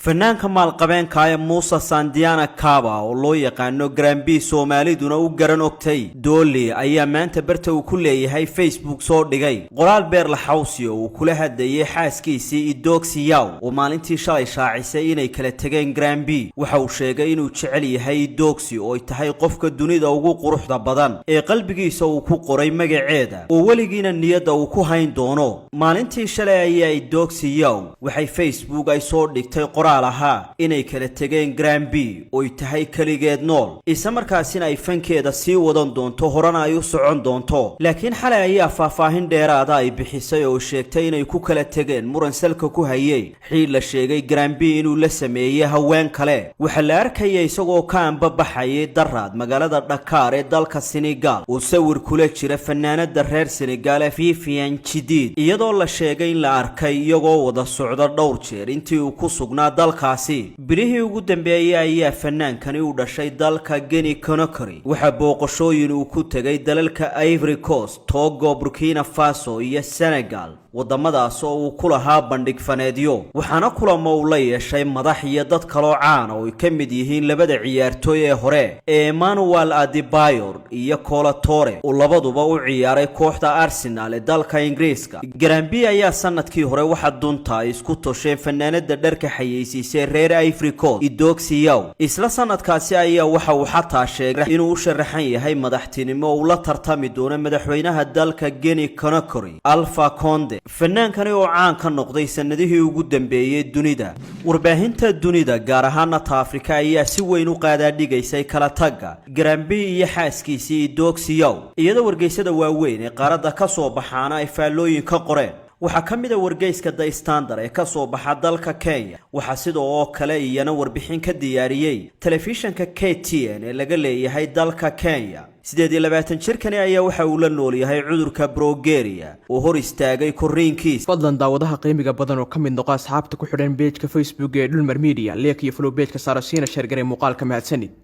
fanaanka maalqabeenka ee Musa Sandiana Kaba oo loo yaqaano Grambi Soomaaliduna u garan ogtay Dolly ayaa maanta barta uu ku leeyahay Facebook soo dhigay qoraal beer la xawsi oo kula hadlayay xaaskiisii Idoxi Yaw oo maalintii shalay shaacisay inay kala tageen Grambi waxa uu sheegay inuu jecel yahay Idoxi oo ay tahay qofka dunida ugu quruxda badan ee qalbigiisa uu ku qoray magaceeda oo waligiina niyada uu ku hayn doono maalintii shalay ayaa Idoxi Yaw waxay Facebook ay soo dhigtay aha inay kala tageen Grambi oo ay tahay kaligeed nool isla markaasina ay fankeeda sii wadan doonto horana ay u socon doonto laakiin xalay ayaa faahfaahin dheeraada ay bixisay oo sheegtay inay ku kala tageen muran salka ku hayay xil la sheegay Grambi inuu la sameeyay haween kale waxa la arkayay isagoo ka anbabaxay daraad magaalada Dakar ee dalka Senegal oo sawir kula jira fanaanada reer Senegal Viviane Chidid iyadoo la sheegay in la arkay iyagoo wada socda dhowr jeer intii uu ku sugnaa dalkaasi bilihii ugu dambeeyay ayaa fanaankani u dhashay dalka Guinea Conakry waxa booqashooyin uu ku tagay dalalka Ivory Coast, Togo, Burkina Faso iyo Senegal wadamadaas oo uu ku lahaa bandhig faneedyo waxaana kulamo uu la yeeshay madax iyo dad kale oo caan oo ay ka mid yihiin labada ciyaartooy ee hore Emmanuel Adebayor iyo Kolo Toure oo labaduba u ciyaaray kooxda Arsenal ee dalka Ingiriiska Grambi ayaa sanadkii hore waxa dunta isku tosheen fanaanada dharka xayeysiisay reer Ivory Coast Idoxi Yaw isla sanadkaasi ayaa waxa uu xataa sheegay inuu u sharaxan yahay madaxtinimo oo la tartami doono madaxweynaha dalka Guinea Conakry Alpha Conde fanaankani oo caan ka noqday sanadihii ugu dambeeyay dunida warbaahinta dunida gaar ahaan Afrika ayaa si weyn u qaadaa dhigaysay kala tagga Grambi iyo xaaskiisii Idoxi Yaw iyadoo wargeysada waaweyn ee qaaradda ka soo baxaana ay faalooyin ka qoreen waxa kamida wargeyska The Standard ee ka soo baxa dalka Kenya waxa sidoo kale iyana warbixin ka diyaariyay telefishinka KTN ee laga leeyahay dalka Kenya 28 jirkani ayaa waxa uu la nool yahay cudurka Progeria oo hor istaagay koriinkiisa fadlan daawadaha qiimiga badan oo kamid noqo asxaabta ku xidhan page-ka Facebook ee Dulmar Media like iyo follow page-ka Sarasiina share garay muuqaalka mahadsanid